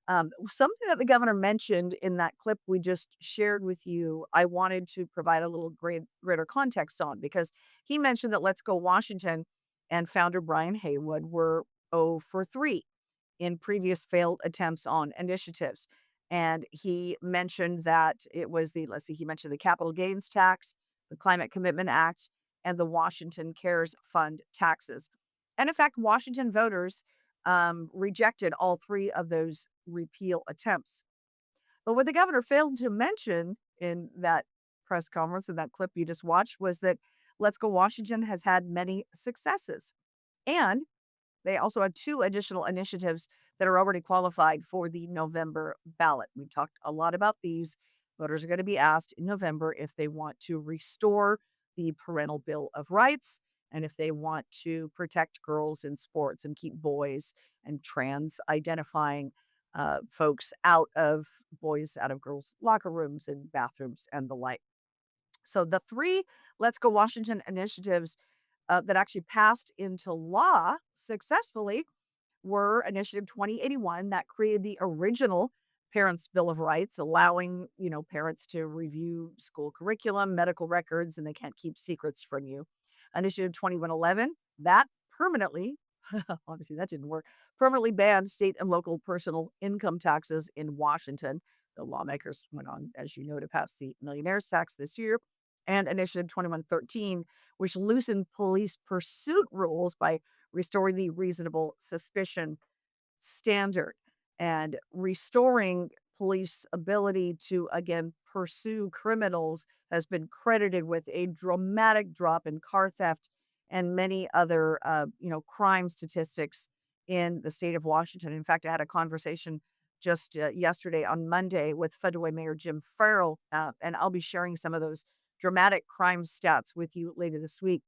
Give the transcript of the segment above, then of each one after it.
Something that the governor mentioned in that clip we just shared with you, I wanted to provide a little greater context on because he mentioned that Let's Go Washington and founder Brian Heywood were 0 for 3 in previous failed attempts on initiatives. And he mentioned that it was he mentioned the capital gains tax, the Climate Commitment Act, and the Washington Cares Fund taxes. And in fact, Washington voters rejected all three of those repeal attempts. But what the governor failed to mention in that press conference, in that clip you just watched, was that Let's Go Washington has had many successes. And they also have two additional initiatives that are already qualified for the November ballot. We talked a lot about these. Voters are going to be asked in November if they want to restore the Parental Bill of Rights and if they want to protect girls in sports and keep boys and trans identifying folks out of girls' locker rooms and bathrooms and the like. So the three Let's Go Washington initiatives that actually passed into law successfully were Initiative 2081 that created the original Parents' Bill of Rights, allowing, parents to review school curriculum, medical records, and they can't keep secrets from you. Initiative 2111, that permanently, obviously that didn't work, permanently banned state and local personal income taxes in Washington. The lawmakers went on, as you know, to pass the Millionaires tax this year. And Initiative 2113, which loosened police pursuit rules by restoring the reasonable suspicion standard and restoring police ability to again pursue criminals has been credited with a dramatic drop in car theft and many other crime statistics in the state of Washington. In fact, I had a conversation just yesterday on Monday with Federal Mayor Jim Farrell, and I'll be sharing some of those dramatic crime stats with you later this week.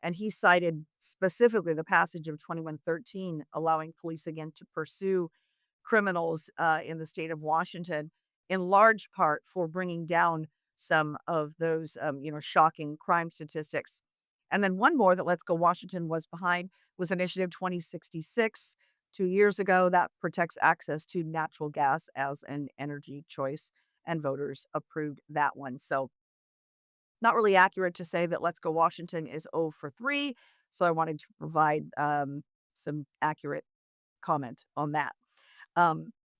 And he cited specifically the passage of 2113, allowing police again to pursue criminals in the state of Washington, in large part for bringing down some of those, shocking crime statistics. And then one more that Let's Go Washington was behind was Initiative 2066 2 years ago that protects access to natural gas as an energy choice, and voters approved that one. So not really accurate to say that Let's Go Washington is 0 for 3. So I wanted to provide some accurate comment on that.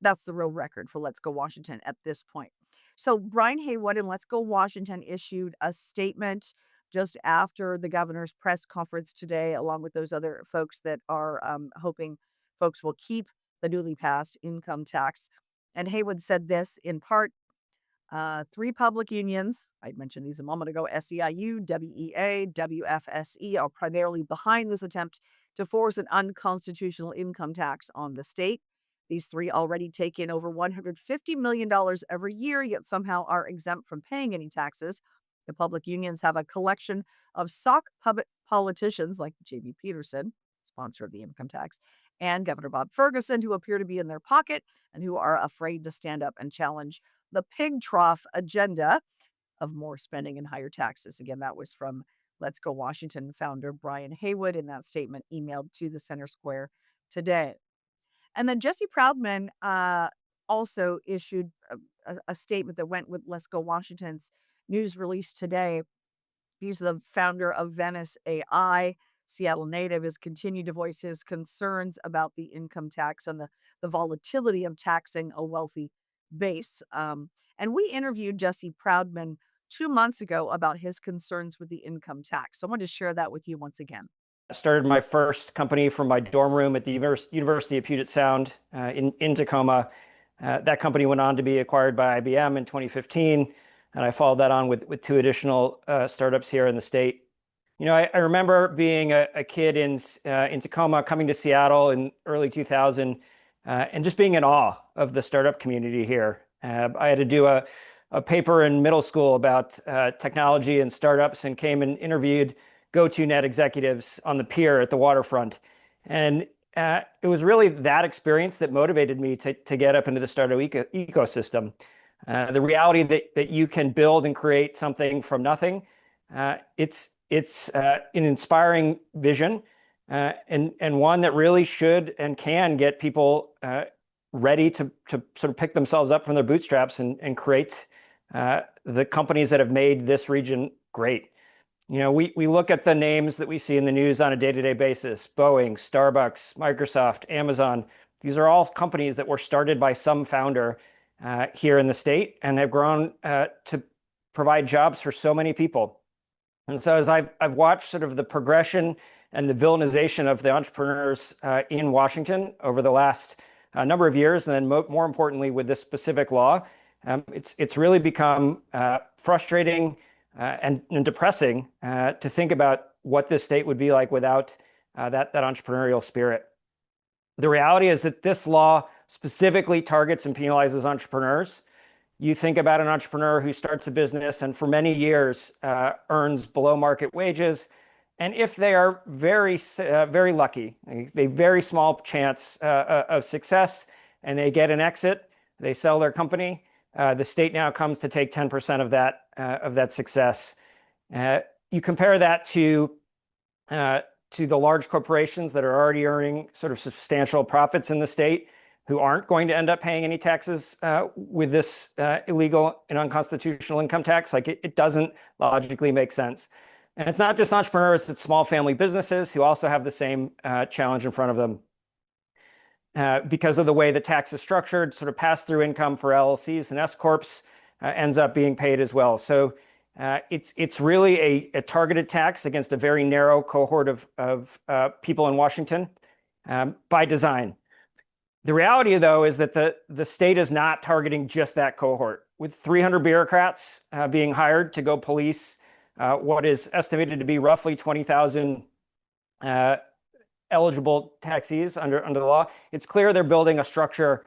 That's the real record for Let's Go Washington at this point. So Brian Heywood and Let's Go Washington issued a statement just after the governor's press conference today, along with those other folks that are hoping folks will keep the newly passed income tax. And Heywood said this in part. Three public unions, I mentioned these a moment ago, SEIU, WEA, WFSE, are primarily behind this attempt to force an unconstitutional income tax on the state. These three already take in over $150 million every year, yet somehow are exempt from paying any taxes. The public unions have a collection of sock puppet politicians like J.B. Peterson, sponsor of the income tax, and Governor Bob Ferguson, who appear to be in their pocket and who are afraid to stand up and challenge the pig trough agenda of more spending and higher taxes. Again, that was from Let's Go Washington founder Brian Heywood in that statement emailed to the Center Square today. And then Jesse Proudman also issued a statement that went with Let's Go Washington's news release today. He's the founder of Venice AI. Seattle native has continued to voice his concerns about the income tax and the volatility of taxing a wealthy base. And we interviewed Jesse Proudman 2 months ago about his concerns with the income tax. So I wanted to share that with you once again. I started my first company from my dorm room at the University of Puget Sound in Tacoma. That company went on to be acquired by IBM in 2015, and I followed that on with two additional startups here in the state. I remember being a kid in Tacoma, coming to Seattle in early 2000, and just being in awe of the startup community here. I had to do a paper in middle school about technology and startups, and came and interviewed GoToNet executives on the pier at the waterfront. And it was really that experience that motivated me to get up into the startup ecosystem. The reality that you can build and create something from nothing, it's an inspiring vision, and one that really should and can get people ready to sort of pick themselves up from their bootstraps and create the companies that have made this region great. We look at the names that we see in the news on a day-to-day basis: Boeing, Starbucks, Microsoft, Amazon. These are all companies that were started by some founder here in the state and have grown to provide jobs for so many people. And so as I've watched sort of the progression and the villainization of the entrepreneurs in Washington over the last number of years, and then more importantly with this specific law, it's really become frustrating and depressing to think about what this state would be like without that entrepreneurial spirit. The reality is that this law specifically targets and penalizes entrepreneurs. You think about an entrepreneur who starts a business and for many years earns below market wages. And if they are very lucky, a very small chance of success, and they get an exit, they sell their company, the state now comes to take 10% of that success. You compare that to the large corporations that are already earning sort of substantial profits in the state, who aren't going to end up paying any taxes with this illegal and unconstitutional income tax. Like it doesn't logically make sense. And it's not just entrepreneurs, it's small family businesses who also have the same challenge in front of them. Because of the way the tax is structured, sort of pass-through income for LLCs and S-corps ends up being paid as well. So it's really a targeted tax against a very narrow cohort of people in Washington by design. The reality, though, is that the state is not targeting just that cohort. With 300 bureaucrats being hired to go police what is estimated to be roughly 20,000 eligible taxis under the law, it's clear they're building a structure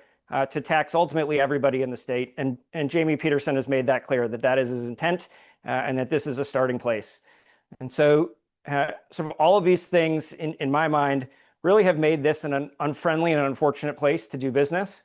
to tax ultimately everybody in the state. And Jamie Peterson has made that clear, that is his intent and that this is a starting place. And so sort of all of these things, in my mind, really have made this an unfriendly and unfortunate place to do business.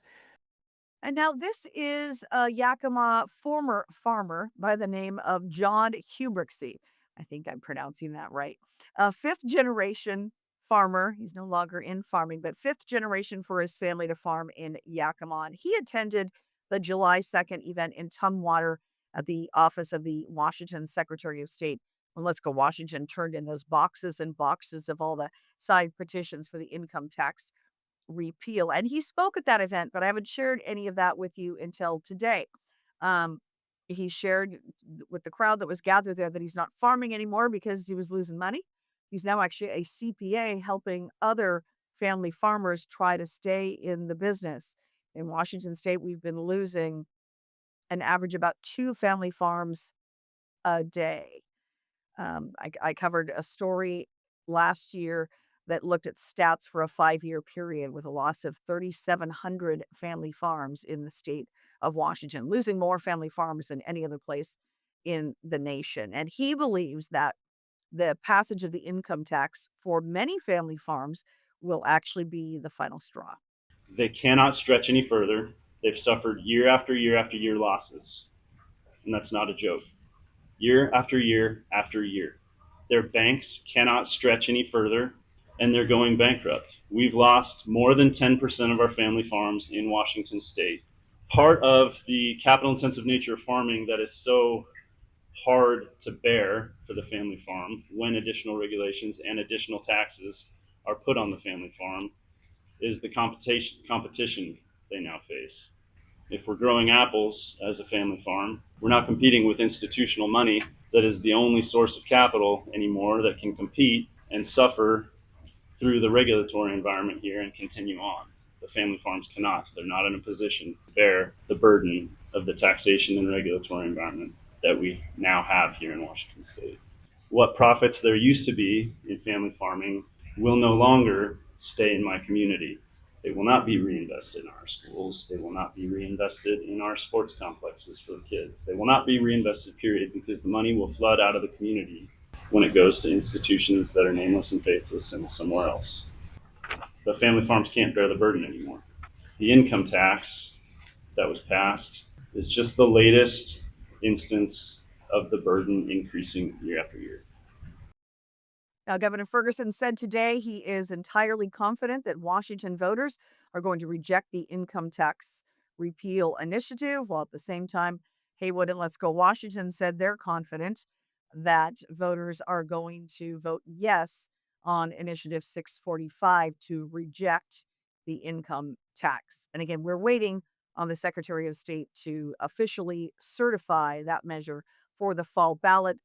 And now this is a Yakima former farmer by the name of John Hubricksy. I think I'm pronouncing that right. A fifth generation farmer. He's no longer in farming, but fifth generation for his family to farm in Yakima. And he attended the July 2nd event in Tumwater at the office of the Washington Secretary of State. When Let's Go Washington turned in those boxes and boxes of all the signed petitions for the income tax repeal. And he spoke at that event, but I haven't shared any of that with you until today. Um, he shared with the crowd that was gathered there that he's not farming anymore because he was losing money. He's now actually a CPA helping other family farmers try to stay in the business. In Washington state, we've been losing an average about 2 family farms a day. I covered a story last year that looked at stats for a 5-year period with a loss of 3,700 family farms in the state of Washington, losing more family farms than any other place in the nation. And he believes that the passage of the income tax for many family farms will actually be the final straw. They cannot stretch any further. They've suffered year after year after year losses. And that's not a joke. Year after year after year. Their banks cannot stretch any further, and they're going bankrupt. We've lost more than 10% of our family farms in Washington state. Part of the capital intensive nature of farming that is so hard to bear for the family farm when additional regulations and additional taxes are put on the family farm is the competition they now face. If we're growing apples as a family farm, we're not competing with institutional money that is the only source of capital anymore that can compete and suffer through the regulatory environment here and continue on. The family farms cannot. They're not in a position to bear the burden of the taxation and regulatory environment that we now have here in Washington state. What profits there used to be in family farming will no longer stay in my community. They will not be reinvested in our schools. They will not be reinvested in our sports complexes for the kids. They will not be reinvested, period, because the money will flood out of the community when it goes to institutions that are nameless and faithless and somewhere else. The family farms can't bear the burden anymore. The income tax that was passed is just the latest instance of the burden increasing year after year. Now, Governor Ferguson said today he is entirely confident that Washington voters are going to reject the income tax repeal initiative, while at the same time, Haywood and Let's Go Washington said they're confident that voters are going to vote yes on Initiative 645 to reject the income tax. And again, we're waiting on the Secretary of State to officially certify that measure for the fall ballot.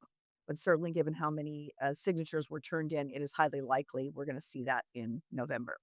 But certainly, given how many signatures were turned in, it is highly likely we're going to see that in November.